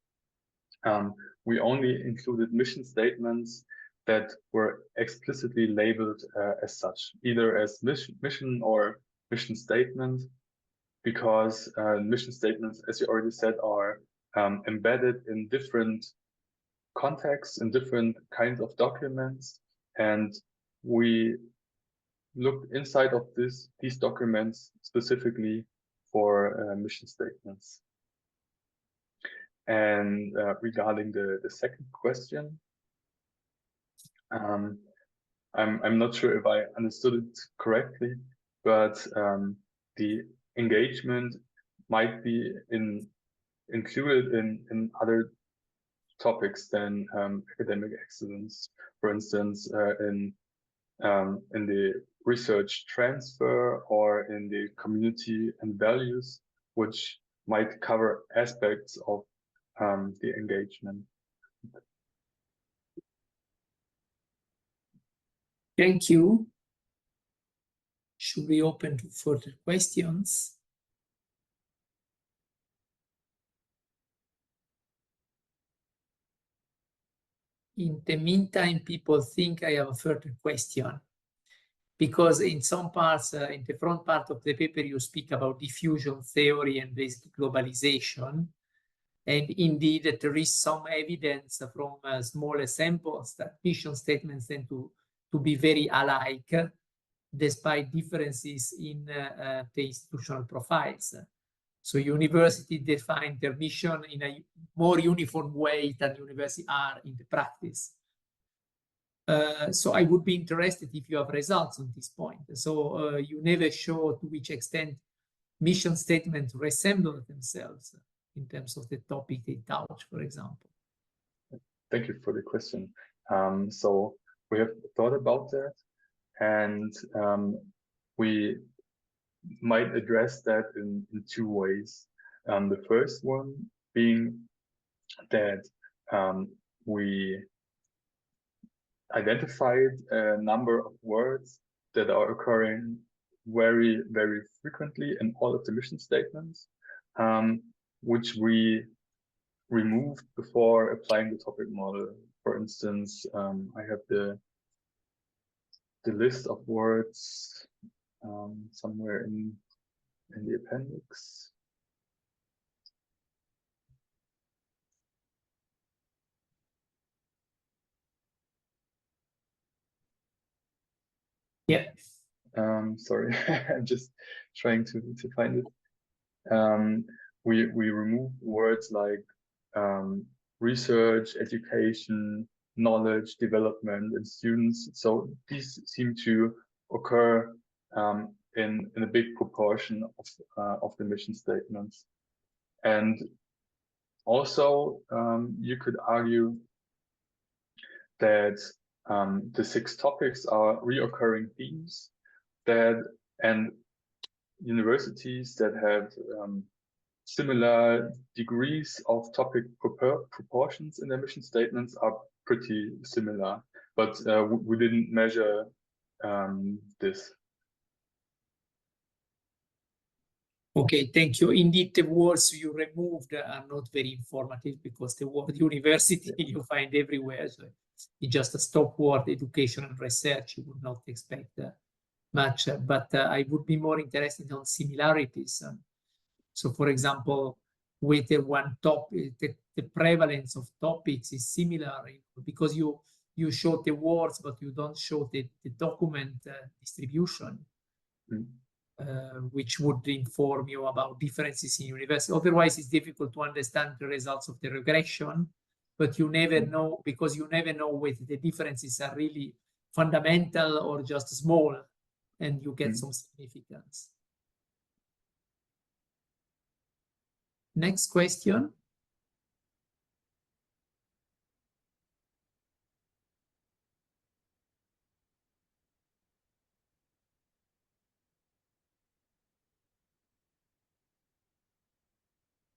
we only included mission statements that were explicitly labeled as such, either as mission or mission statement, because mission statements, as you already said, are embedded in different contexts, in different kinds of documents, and we looked inside of these documents specifically for mission statements. And regarding the second question, I'm not sure if I understood it correctly, but the engagement might be included in other topics than academic excellence. For instance, in the research transfer, or in the community and values, which might cover aspects of the engagement. Thank you. Should we open to further questions? In the meantime, people think I have a further question, because in some parts, in the front part of the paper, you speak about diffusion theory and basic globalization. And indeed, there is some evidence from smaller samples that mission statements tend to be very alike, despite differences in the institutional profiles. So university define their mission in a more uniform way than universities are in the practice. So I would be interested if you have results on this point. So you never show to which extent mission statements resemble themselves in terms of the topic they touch, for example. Thank you for the question. So we have thought about that, and we might address that in two ways. The first one being that we identified a number of words that are occurring very, very frequently in all of the mission statements, which we removed before applying the topic model. For instance, I have the list of words somewhere in the appendix. Yeah. Sorry, I'm just trying to find it. We remove words like research, education, knowledge, development, and students. So these seem to occur in a big proportion of the mission statements. And also, you could argue that the 6 topics are reoccurring themes and universities that have similar degrees of topic proportions in their mission statements are pretty similar, but we didn't measure this. Okay, thank you. Indeed, the words you removed are not very informative because the word university you find everywhere. So it's just a stop word, education and research. You would not expect much, but I would be more interested on similarities. So, for example, whether one topic, the prevalence of topics is similar because you show the words, but you don't show the document distribution. Which would inform you about differences in university. Otherwise, it's difficult to understand the results of the regression, but you never know, because you never know whether the differences are really fundamental or just small, and you get some significance. Next question.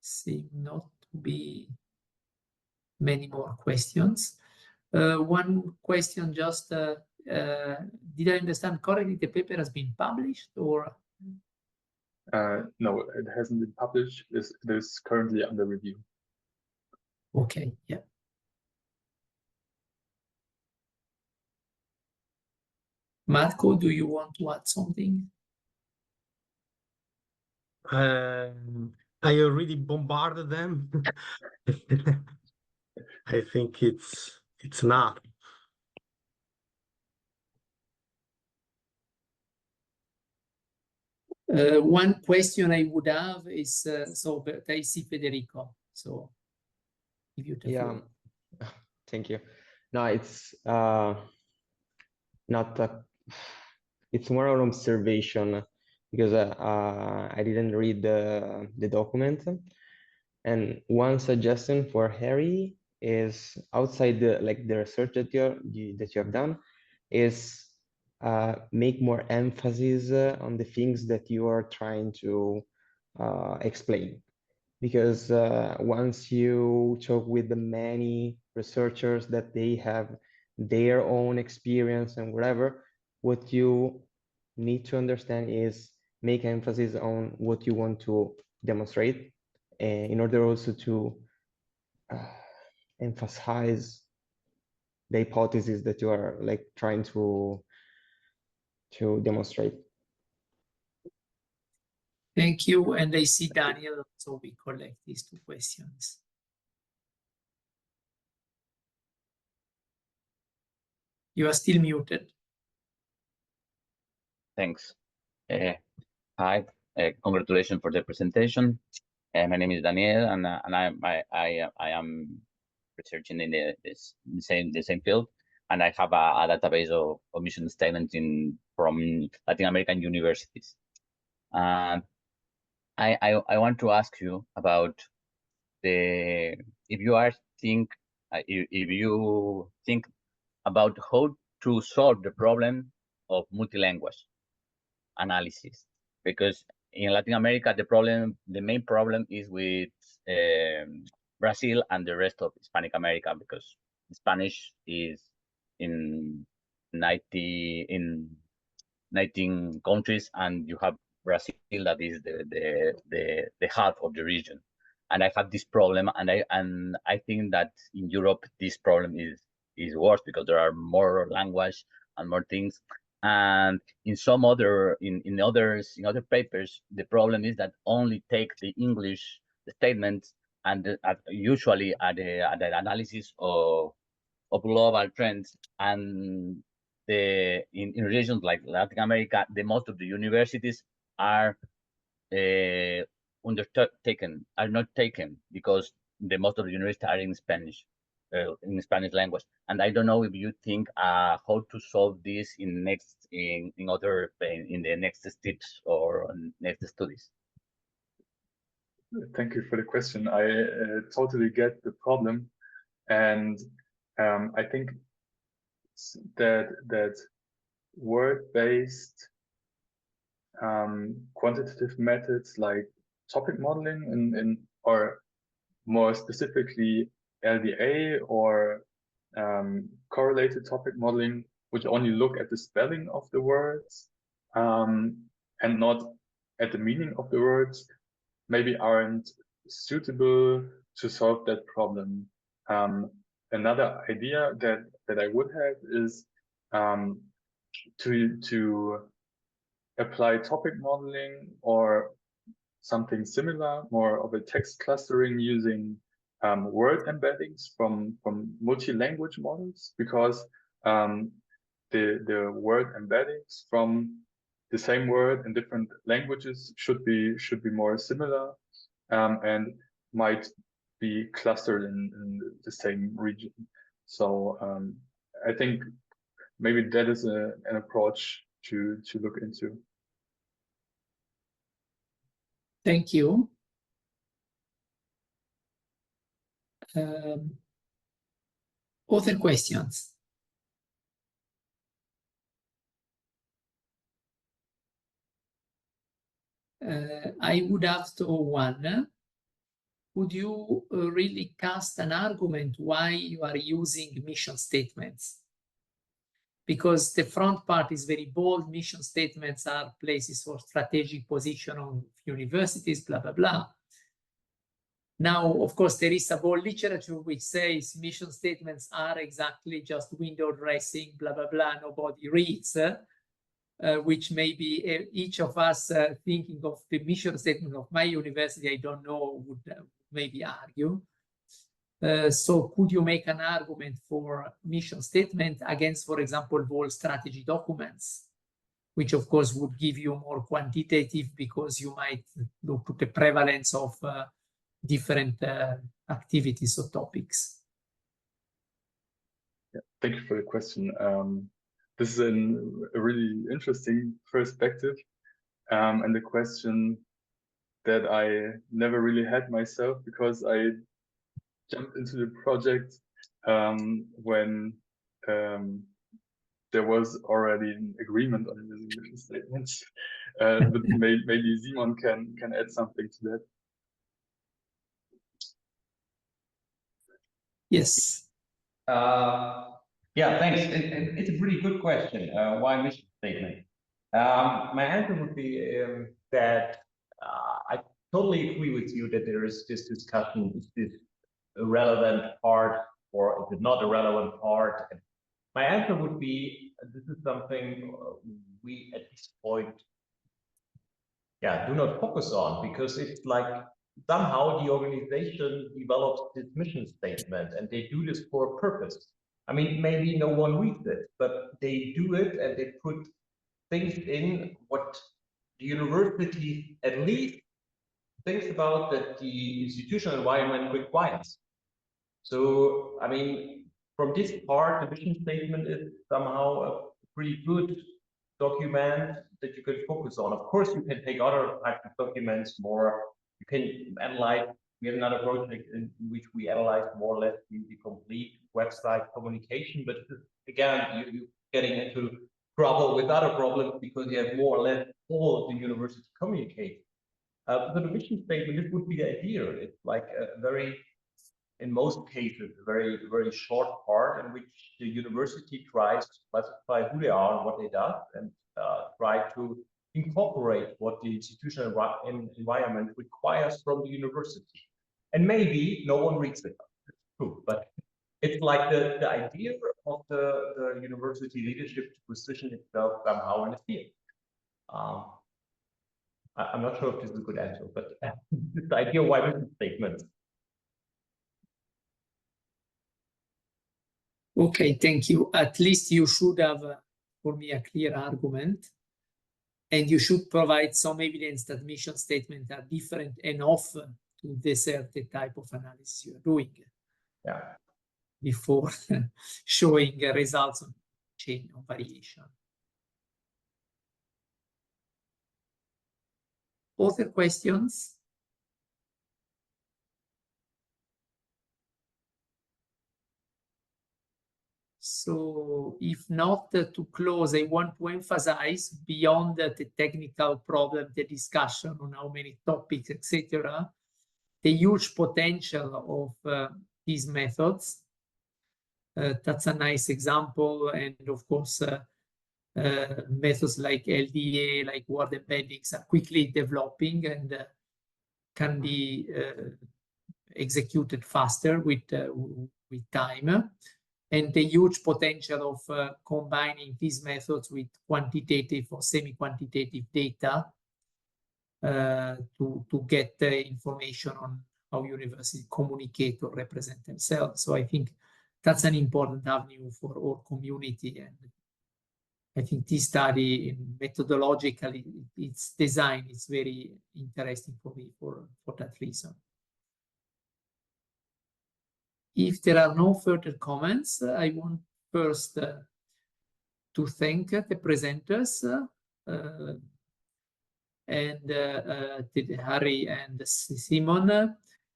Seem not to be many more questions. One question just, did I understand correctly, the paper has been published or? No, it hasn't been published. It is currently under review. Okay, yeah. Marco, do you want to add something? I already bombarded them. I think it's not. One question I would have is, but I see Federico, so give you the floor. Thank you. No, it's not it's more an observation because I didn't read the document. And one suggestion for Harry is outside the research that you have done is make more emphasis on the things that you are trying to explain. Because once you talk with the many researchers that they have their own experience and whatever, what you need to understand is make emphasis on what you want to demonstrate, in order also to emphasize the hypothesis that you are trying to demonstrate. Thank you, and I see Daniel, so we collect these 2 questions. You are still muted. Thanks. Hi, Congratulations for the presentation. My name is Daniel, and I am researching in the same field, and I have a database of mission statements from Latin American universities. I want to ask you about if you think about how to solve the problem of multi-language analysis, because in Latin America the main problem is with Brazil and the rest of Hispanic America, because Spanish is in 19 countries, and you have Brazil that is the half of the region. And I have this problem, and I think that in Europe this problem is worse because there are more language and more things. And in some other in other papers, the problem is that only take the English statements and usually at the analysis of global trends, and in regions like Latin America, the most of the universities are not taken because the most of the universities are in Spanish language. And I don't know if you think how to solve this in the next steps or next studies. Thank you for the question. I totally get the problem, and I think that word-based quantitative methods like topic modeling or more specifically LDA or correlated topic modeling, which only look at the spelling of the words and not at the meaning of the words, maybe aren't suitable to solve that problem. Another idea that I would have is to apply topic modeling or something similar, more of a text clustering using word embeddings from multi-language models, because the word embeddings from the same word in different languages should be more similar and might be clustered in the same region. So I think maybe that is an approach to look into. Thank you. Other questions? I would ask one. Would you really cast an argument why you are using mission statements? Because the front part is very bold. Mission statements are places for strategic position of universities, blah, blah, blah. Now, of course, there is a bold literature which says mission statements are exactly just window dressing, blah, blah, blah, nobody reads, which maybe each of us thinking of the mission statement of my university, I don't know, would maybe argue. So could you make an argument for mission statement against, for example, bold strategy documents, which of course would give you more quantitative because you might look at the prevalence of different activities or topics? Yeah, thank you for the question. This is a really interesting perspective, and the question that I never really had myself, because I jumped into the project when there was already an agreement on using mission statements. But maybe Simon can add something to that. Yes. Yeah, thanks. It's a pretty good question. Why mission statement? My answer would be that I totally agree with you that there is this discussion: is this a relevant part or is it not a relevant part? And my answer would be this is something we at this point, do not focus on, because it's like somehow the organization develops this mission statement and they do this for a purpose. I mean, maybe no one reads it, but they do it and they put things in what the university at least thinks about that the institutional environment requires. So, I mean, from this part, the mission statement is somehow a pretty good document that you can focus on. Of course, you can take other types of documents more. You can analyze. We have another project in which we analyze more or less the complete website communication. But again, you're getting into trouble with other problems because you have more or less all of the university communicate. So the mission statement, this would be the idea. It's like a very, in most cases, a very, very short part in which the university tries to classify who they are and what they do, and try to incorporate what the institutional environment requires from the university. And maybe no one reads it. It's true, but it's like the idea of the university leadership to position itself somehow in the field. I'm not sure if this is a good answer, but it's the idea why mission statement. Okay, thank you. At least you should have, for me, a clear argument, and you should provide some evidence that mission statements are different enough to desert the type of analysis you are doing. Yeah. Before showing results on chain of variation. Other questions? So if not, to close, I want to emphasize beyond the technical problem, the discussion on how many topics, etc., the huge potential of these methods. That's a nice example. And of course, methods like LDA, like word embeddings are quickly developing and can be executed faster with time. And the huge potential of combining these methods with quantitative or semi-quantitative data to get information on how universities communicate or represent themselves. So I think that's an important avenue for our community. And I think this study, methodologically, its design is very interesting for me for that reason. If there are no further comments, I want first to thank the presenters and Harry and Simon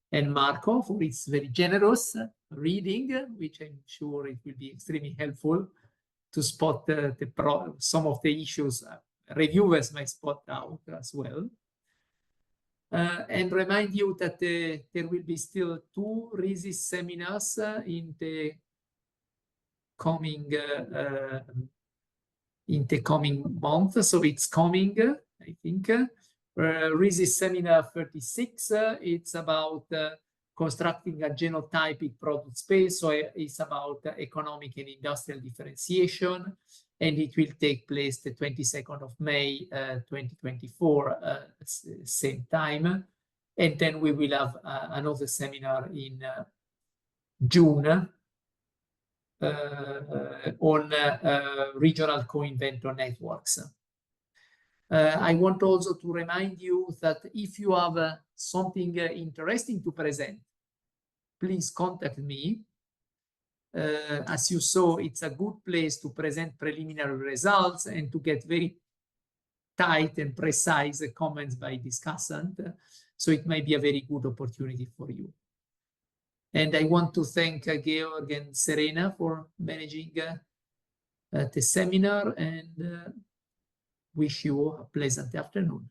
and Marco for its very generous reading, which I'm sure it will be extremely helpful to spot some of the issues reviewers might spot out as well. And remind you that there will be still 2 RISIS seminars in the coming months. So it's coming, I think. RISIS seminar 36, it's about constructing a genotypic product space. So it's about economic and industrial differentiation. And it will take place the 22nd of May, 2024, same time. And then we will have another seminar in June on regional co-inventor networks. I want also to remind you that if you have something interesting to present, please contact me. As you saw, it's a good place to present preliminary results and to get very tight and precise comments by discussant. So it might be a very good opportunity for you. And I want to thank Georg and Serena for managing the seminar, and wish you a pleasant afternoon.